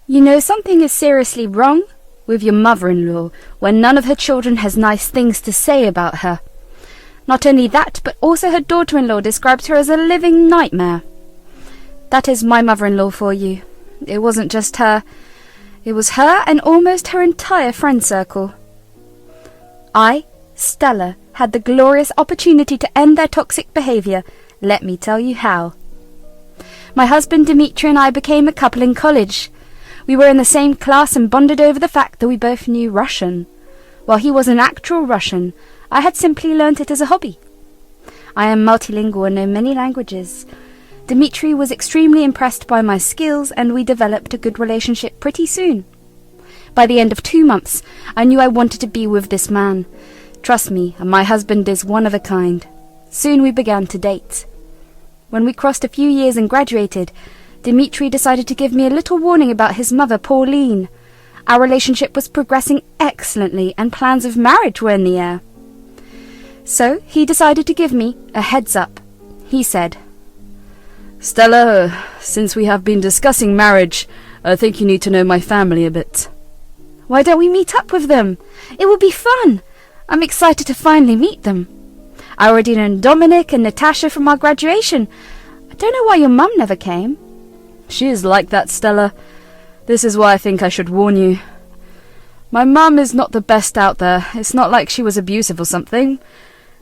You know something is seriously wrong with your mother-in-law when none of her children has nice things to say about her. Not only that, but also her daughter-in-law describes her as a living nightmare. That is my mother-in-law for you. It wasn't just her. It was her and almost her entire friend circle. I, Stella, had the glorious opportunity to end their toxic behaviour. Let me tell you how. My husband Dimitri and I became a couple in college. We were in the same class and bonded over the fact that we both knew Russian. While he was an actual Russian, I had simply learnt it as a hobby. I am multilingual and know many languages. Dimitri was extremely impressed by my skills and we developed a good relationship pretty soon. By the end of 2 months, I knew I wanted to be with this man. Trust me, my husband is one of a kind. Soon we began to date. When we crossed a few years and graduated, Dimitri decided to give me a little warning about his mother, Pauline. Our relationship was progressing excellently and plans of marriage were in the air. So he decided to give me a heads up. He said, "Stella, since we have been discussing marriage, I think you need to know my family a bit." "Why don't we meet up with them? It will be fun. I'm excited to finally meet them. I already know Dominic and Natasha from our graduation. I don't know why your mum never came." "She is like that, Stella. This is why I think I should warn you. My mum is not the best out there. It's not like she was abusive or something.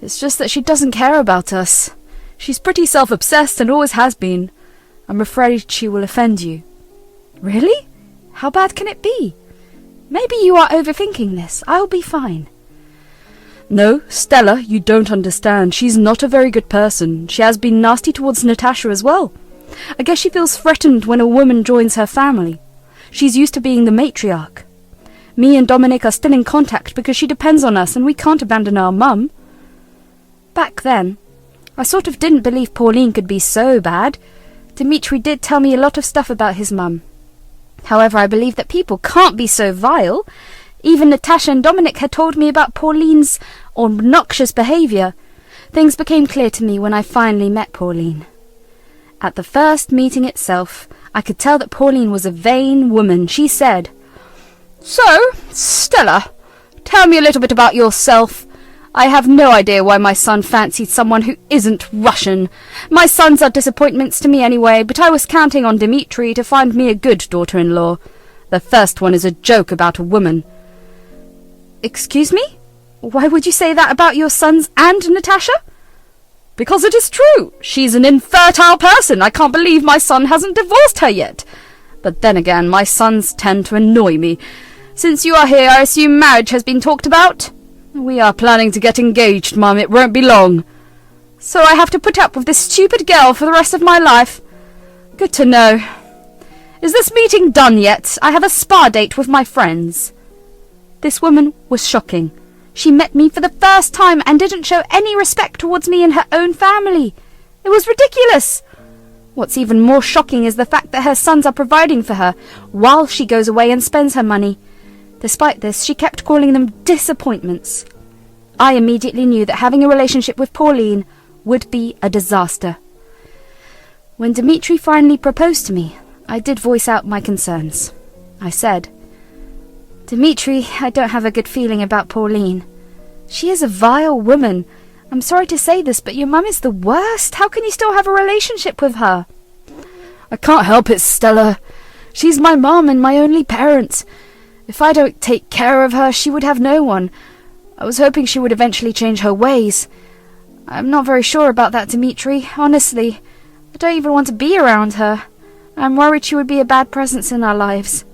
It's just that she doesn't care about us. She's pretty self-obsessed and always has been. I'm afraid she will offend you." "Really? How bad can it be? Maybe you are overthinking this. I'll be fine." "No, Stella, you don't understand. She's not a very good person. She has been nasty towards Natasha as well. I guess she feels threatened when a woman joins her family. She's used to being the matriarch. Me and Dominic are still in contact because she depends on us and we can't abandon our mum." Back then, I sort of didn't believe Pauline could be so bad. Dimitri did tell me a lot of stuff about his mum. However, I believe that people can't be so vile. Even Natasha and Dominic had told me about Pauline's obnoxious behaviour. Things became clear to me when I finally met Pauline. At the first meeting itself, I could tell that Pauline was a vain woman. She said, "So, Stella, tell me a little bit about yourself. I have no idea why my son fancied someone who isn't Russian. My sons are disappointments to me anyway, but I was counting on Dimitri to find me a good daughter-in-law. The first one is a joke about a woman." "Excuse me? Why would you say that about your sons and Natasha?" "Because it is true. She's an infertile person. I can't believe my son hasn't divorced her yet. But then again, my sons tend to annoy me. Since you are here, I assume marriage has been talked about?" "We are planning to get engaged, Mum. It won't be long." "So I have to put up with this stupid girl for the rest of my life? Good to know. Is this meeting done yet? I have a spa date with my friends." This woman was shocking. She met me for the first time and didn't show any respect towards me and her own family. It was ridiculous. What's even more shocking is the fact that her sons are providing for her while she goes away and spends her money. Despite this, she kept calling them disappointments. I immediately knew that having a relationship with Pauline would be a disaster. When Dimitri finally proposed to me, I did voice out my concerns. I said, "Dimitri, I don't have a good feeling about Pauline. She is a vile woman. I'm sorry to say this, but your mum is the worst. How can you still have a relationship with her?" "I can't help it, Stella. She's my mum and my only parent. If I don't take care of her, she would have no one. I was hoping she would eventually change her ways." "I'm not very sure about that, Dimitri. Honestly, I don't even want to be around her. I'm worried she would be a bad presence in our lives."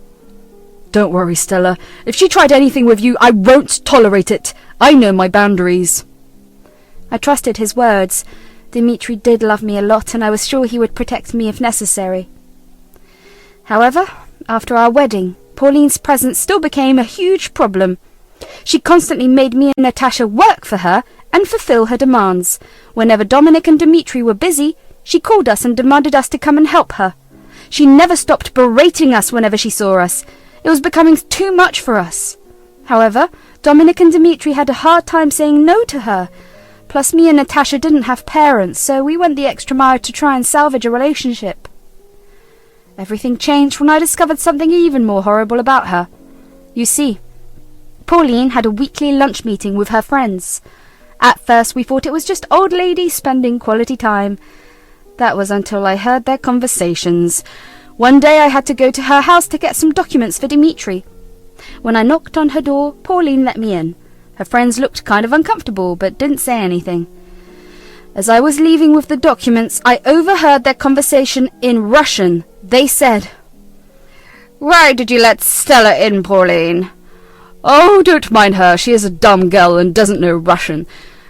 "Don't worry, Stella. If she tried anything with you, I won't tolerate it. I know my boundaries." I trusted his words. Dimitri did love me a lot, and I was sure he would protect me if necessary. However, after our wedding, Pauline's presence still became a huge problem. She constantly made me and Natasha work for her and fulfill her demands. Whenever Dominic and Dimitri were busy, she called us and demanded us to come and help her. She never stopped berating us whenever she saw us. It was becoming too much for us. However, Dominic and Dimitri had a hard time saying no to her. Plus, me and Natasha didn't have parents, so we went the extra mile to try and salvage a relationship. everything changed when I discovered something even more horrible about her. You see, Pauline had a weekly lunch meeting with her friends. At first we thought it was just old ladies spending quality time. That was until I heard their conversations. One day I had to go to her house to get some documents for Dimitri. When I knocked on her door, Pauline let me in. Her friends looked kind of uncomfortable, but didn't say anything. As I was leaving with the documents, I overheard their conversation in Russian. They said, "Why did you let Stella in, Pauline?" "Oh, don't mind her. She is a dumb girl and doesn't know Russian.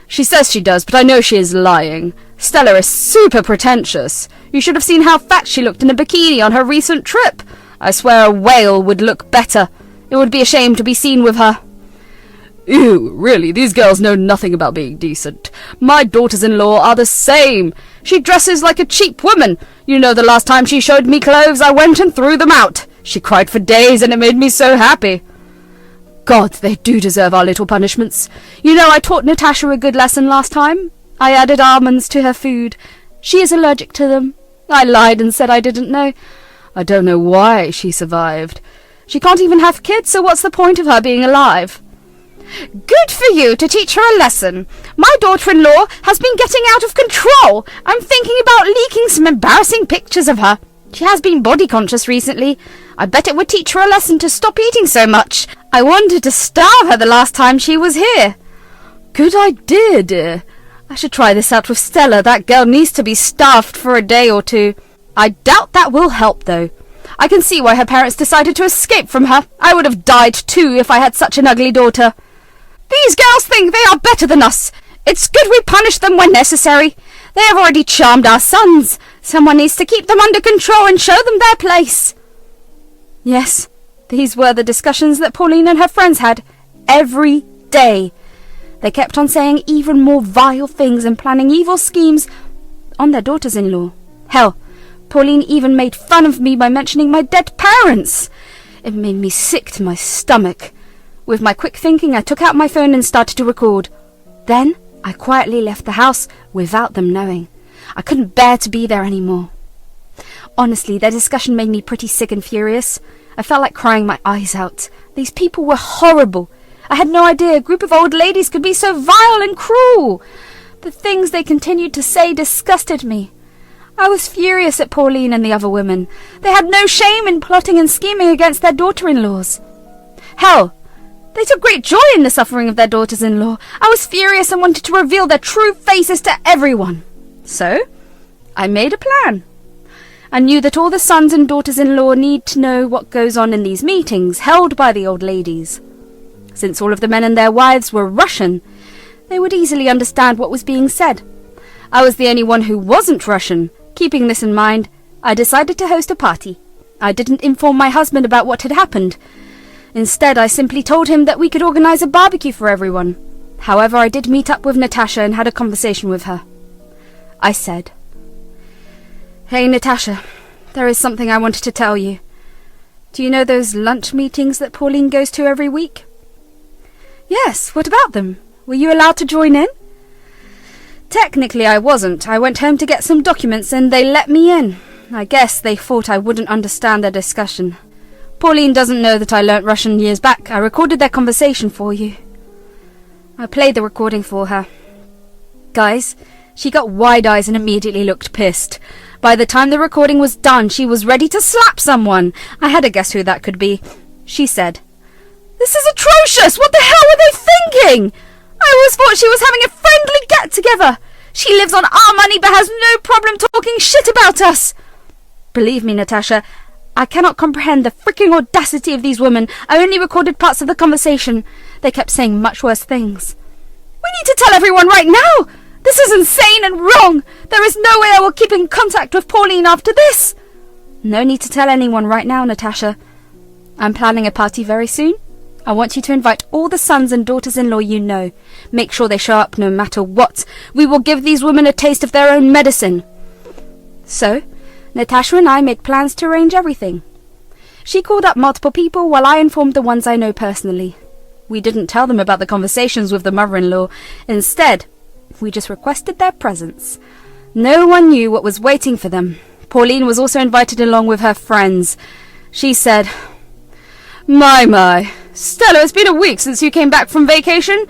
She says she does, but I know she is lying. Stella is super pretentious. You should have seen how fat she looked in a bikini on her recent trip. I swear a whale would look better. It would be a shame to be seen with her." "Ew, really, these girls know nothing about being decent. My daughters-in-law are the same. She dresses like a cheap woman. You know, the last time she showed me clothes, I went and threw them out. She cried for days, and it made me so happy." God, they do deserve our little punishments. You know, I taught Natasha a good lesson last time. I added almonds to her food. She is allergic to them. I lied and said I didn't know. I don't know why she survived. She can't even have kids, so what's the point of her being alive? Good for you to teach her a lesson. My daughter-in-law has been getting out of control. I'm thinking about leaking some embarrassing pictures of her. She has been body conscious recently. I bet it would teach her a lesson to stop eating so much. I wanted to starve her the last time she was here. Good idea, dear. I should try this out with Stella. That girl needs to be starved for a day or two. I doubt that will help, though. I can see why her parents decided to escape from her. I would have died too if I had such an ugly daughter. These girls think they are better than us. It's good we punish them when necessary. They have already charmed our sons. Someone needs to keep them under control and show them their place. Yes, these were the discussions that Pauline and her friends had every day. They kept on saying even more vile things and planning evil schemes on their daughters-in-law. Hell, Pauline even made fun of me by mentioning my dead parents. It made me sick to my stomach. With my quick thinking, I took out my phone and started to record. Then I quietly left the house without them knowing. I couldn't bear to be there anymore. Honestly, their discussion made me pretty sick and furious. I felt like crying my eyes out. These people were horrible. I had no idea a group of old ladies could be so vile and cruel. The things they continued to say disgusted me. I was furious at Pauline and the other women. They had no shame in plotting and scheming against their daughter-in-laws. Hell, they took great joy in the suffering of their daughters-in-law. I was furious and wanted to reveal their true faces to everyone. So, I made a plan. I knew that all the sons and daughters-in-law need to know what goes on in these meetings held by the old ladies. Since all of the men and their wives were Russian, they would easily understand what was being said. I was the only one who wasn't Russian. Keeping this in mind, I decided to host a party. I didn't inform my husband about what had happened. Instead, I simply told him that we could organize a barbecue for everyone. However, I did meet up with Natasha and had a conversation with her. I said, "Hey, Natasha, there is something I wanted to tell you. Do you know those lunch meetings that Pauline goes to every week?" "Yes, what about them? Were you allowed to join in?" "Technically I wasn't. I went home to get some documents and they let me in. I guess they thought I wouldn't understand their discussion. Pauline doesn't know that I learnt Russian years back. I recorded their conversation for you." I played the recording for her. Guys, she got wide eyes and immediately looked pissed. By the time the recording was done, she was ready to slap someone. I had to guess who that could be. She said, "This is atrocious! What the hell were they thinking? I always thought she was having a friendly get-together. She lives on our money but has no problem talking shit about us." Believe me, Natasha, I cannot comprehend the freaking audacity of these women. I only recorded parts of the conversation. They kept saying much worse things. "We need to tell everyone right now! This is insane and wrong! There is no way I will keep in contact with Pauline after this!" "No need to tell anyone right now, Natasha. I'm planning a party very soon. I want you to invite all the sons and daughters-in-law you know. Make sure they show up no matter what. We will give these women a taste of their own medicine." So, Natasha and I made plans to arrange everything. She called up multiple people while I informed the ones I know personally. We didn't tell them about the conversations with the mother-in-law. Instead, we just requested their presence. No one knew what was waiting for them. Pauline was also invited along with her friends. She said, My, Stella, it's been a week since you came back from vacation,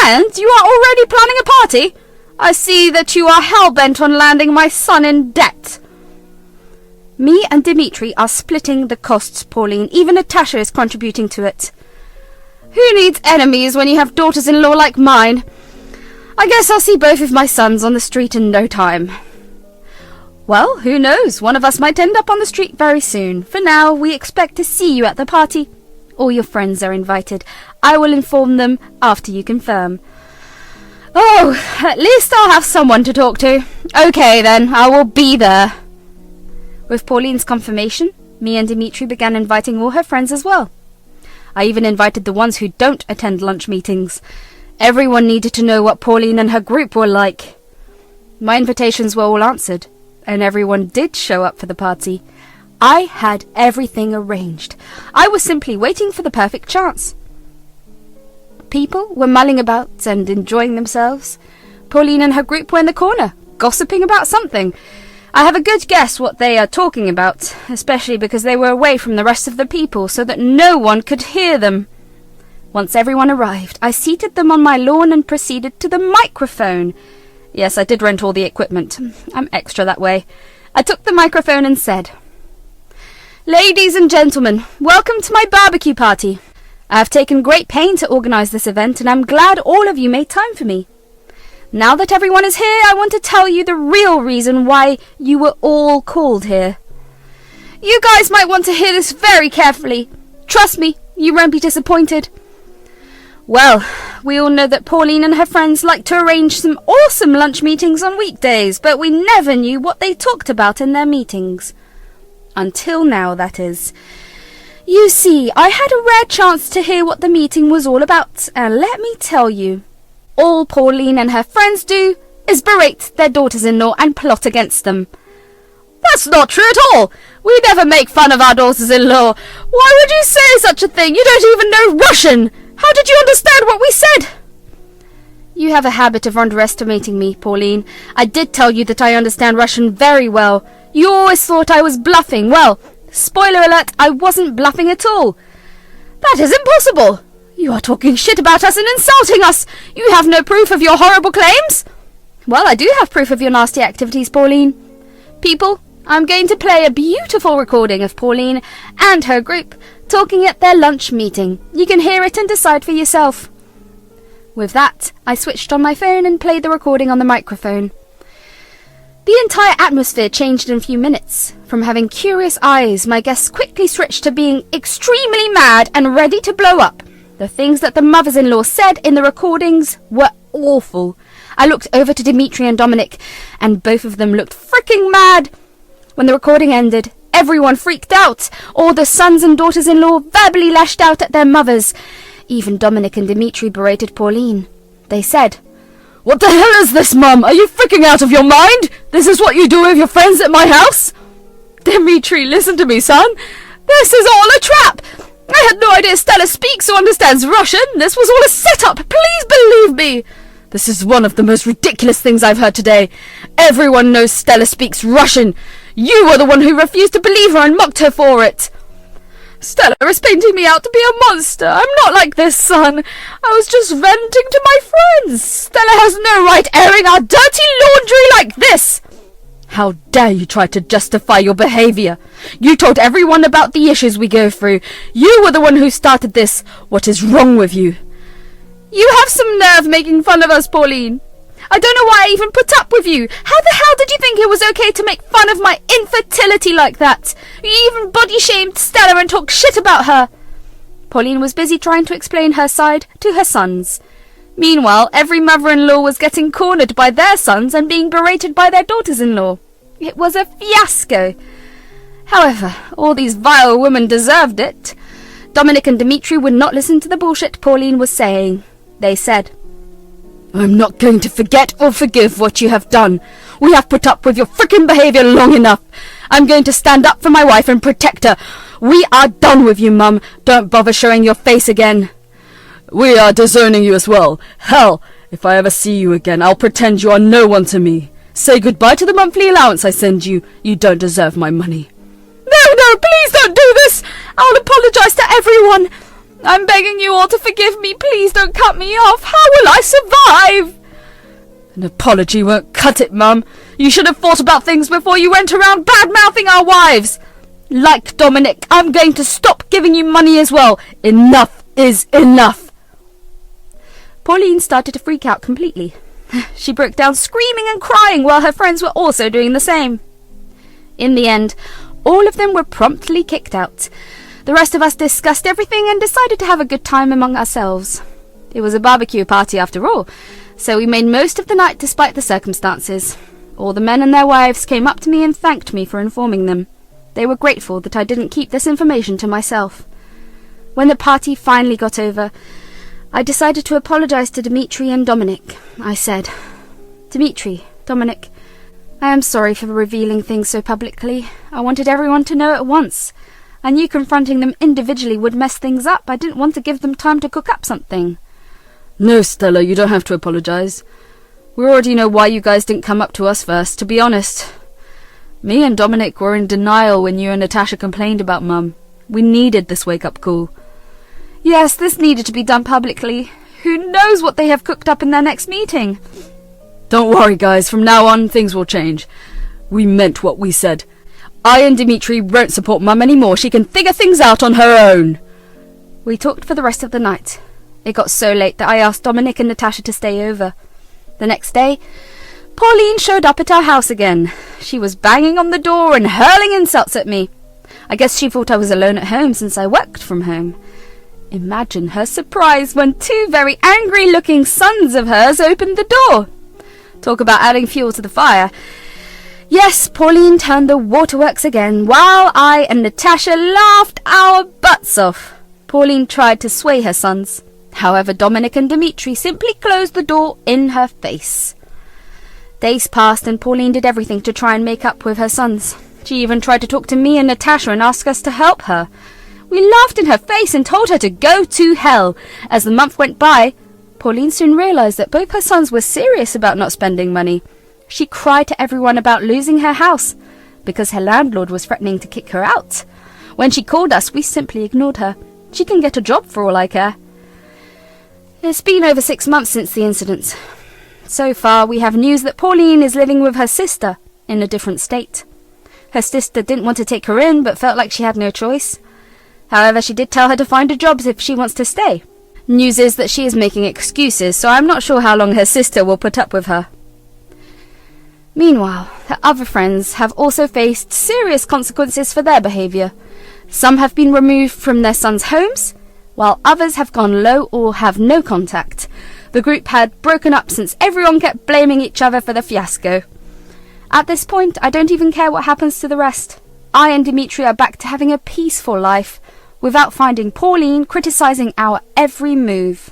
and you are already planning a party? I see that you are hell-bent on landing my son in debt. Me and Dimitri are splitting the costs, Pauline. Even Natasha is contributing to it. Who needs enemies when you have daughters-in-law like mine? I guess I'll see both of my sons on the street in no time. Well, who knows? One of us might end up on the street very soon. For now, we expect to see you at the party. All your friends are invited. I will inform them after you confirm. Oh, at least I'll have someone to talk to. Okay then, I will be there. With Pauline's confirmation, me and Dimitri began inviting all her friends as well. I even invited the ones who don't attend lunch meetings. Everyone needed to know what Pauline and her group were like. My invitations were all answered, and everyone did show up for the party. I had everything arranged. I was simply waiting for the perfect chance. People were mulling about and enjoying themselves. Pauline and her group were in the corner, gossiping about something. I have a good guess what they are talking about, especially because they were away from the rest of the people so that no one could hear them. Once everyone arrived, I seated them on my lawn and proceeded to the microphone. Yes, I did rent all the equipment. I'm extra that way. I took the microphone and said, Ladies and gentlemen, welcome to my barbecue party. I have taken great pain to organise this event, and I'm glad all of you made time for me. Now that everyone is here, I want to tell you the real reason why you were all called here. You guys might want to hear this very carefully. Trust me, you won't be disappointed. Well, we all know that Pauline and her friends like to arrange some awesome lunch meetings on weekdays, but we never knew what they talked about in their meetings. Until now, that is. You see, I had a rare chance to hear what the meeting was all about, and let me tell you, all Pauline and her friends do is berate their daughters-in-law and plot against them. That's not true at all. We never make fun of our daughters-in-law. Why would you say such a thing? You don't even know Russian. How did you understand what we said? You have a habit of underestimating me, Pauline. I did tell you that I understand Russian very well. You always thought I was bluffing. Well, spoiler alert, I wasn't bluffing at all. That is impossible. You are talking shit about us and insulting us. You have no proof of your horrible claims? Well, I do have proof of your nasty activities, Pauline. People, I'm going to play a beautiful recording of Pauline and her group talking at their lunch meeting. You can hear it and decide for yourself. With that, I switched on my phone and played the recording on the microphone. The entire atmosphere changed in a few minutes. From having curious eyes, my guests quickly switched to being extremely mad and ready to blow up. The things that the mothers-in-law said in the recordings were awful. I looked over to Dimitri and Dominic, and both of them looked freaking mad. When the recording ended, everyone freaked out. All the sons and daughters-in-law verbally lashed out at their mothers. Even Dominic and Dimitri berated Pauline. They said, What the hell is this, Mum? Are you freaking out of your mind? This is what you do with your friends at my house? Dimitri, listen to me, son. This is all a trap. I had no idea Stella speaks or understands Russian. This was all a setup. Please believe me. This is one of the most ridiculous things I've heard today. Everyone knows Stella speaks Russian. You were the one who refused to believe her and mocked her for it. Stella is painting me out to be a monster. I'm not like this, son. I was just venting to my friends. Stella has no right airing our dirty laundry like this. How dare you try to justify your behaviour? You told everyone about the issues we go through. You were the one who started this. What is wrong with you? You have some nerve making fun of us, Pauline. I don't know why I even put up with you. How the hell did you think it was okay to make fun of my infertility like that? You even body-shamed Stella and talked shit about her. Pauline was busy trying to explain her side to her sons. Meanwhile, every mother-in-law was getting cornered by their sons and being berated by their daughters-in-law. It was a fiasco. However, all these vile women deserved it. Dominic and Dimitri would not listen to the bullshit Pauline was saying. They said, I'm not going to forget or forgive what you have done. We have put up with your frickin' behaviour long enough. I'm going to stand up for my wife and protect her. We are done with you, Mum. Don't bother showing your face again. We are disowning you as well. Hell, if I ever see you again, I'll pretend you are no one to me. Say goodbye to the monthly allowance I send you. You don't deserve my money. No, please don't do this. I'll apologise to everyone. I'm begging you all to forgive me. Please don't cut me off. How will I survive? An apology won't cut it, Mum. You should have thought about things before you went around bad-mouthing our wives. Like Dominic, I'm going to stop giving you money as well. Enough is enough. Pauline started to freak out completely. She broke down screaming and crying while her friends were also doing the same. In the end, all of them were promptly kicked out. The rest of us discussed everything and decided to have a good time among ourselves. It was a barbecue party after all, so we made most of the night despite the circumstances. All the men and their wives came up to me and thanked me for informing them. They were grateful that I didn't keep this information to myself. When the party finally got over, I decided to apologise to Dimitri and Dominic. I said, "Dimitri, Dominic, I am sorry for revealing things so publicly. I wanted everyone to know at once. I knew confronting them individually would mess things up. I didn't want to give them time to cook up something." No, Stella, you don't have to apologise. We already know why you guys didn't come up to us first, to be honest. Me and Dominic were in denial when you and Natasha complained about Mum. We needed this wake-up call. Yes, this needed to be done publicly. Who knows what they have cooked up in their next meeting? Don't worry, guys. From now on, things will change. We meant what we said. I and Dimitri won't support Mum anymore. She can figure things out on her own. We talked for the rest of the night. It got so late that I asked Dominic and Natasha to stay over. The next day, Pauline showed up at our house again. She was banging on the door and hurling insults at me. I guess she thought I was alone at home since I worked from home. Imagine her surprise when two very angry-looking sons of hers opened the door. Talk about adding fuel to the fire. Yes, Pauline turned the waterworks again, while I and Natasha laughed our butts off. Pauline tried to sway her sons. However, Dominic and Dimitri simply closed the door in her face. Days passed and Pauline did everything to try and make up with her sons. She even tried to talk to me and Natasha and ask us to help her. We laughed in her face and told her to go to hell. As the month went by, Pauline soon realised that both her sons were serious about not spending money. She cried to everyone about losing her house, because her landlord was threatening to kick her out. When she called us, we simply ignored her. She can get a job for all I care. It's been over 6 months since the incident. So far, we have news that Pauline is living with her sister in a different state. Her sister didn't want to take her in, but felt like she had no choice. However, she did tell her to find a job if she wants to stay. News is that she is making excuses, so I'm not sure how long her sister will put up with her. Meanwhile, her other friends have also faced serious consequences for their behaviour. Some have been removed from their sons' homes, while others have gone low or have no contact. The group had broken up since everyone kept blaming each other for the fiasco. At this point, I don't even care what happens to the rest. I and Dimitri are back to having a peaceful life, without finding Pauline criticising our every move.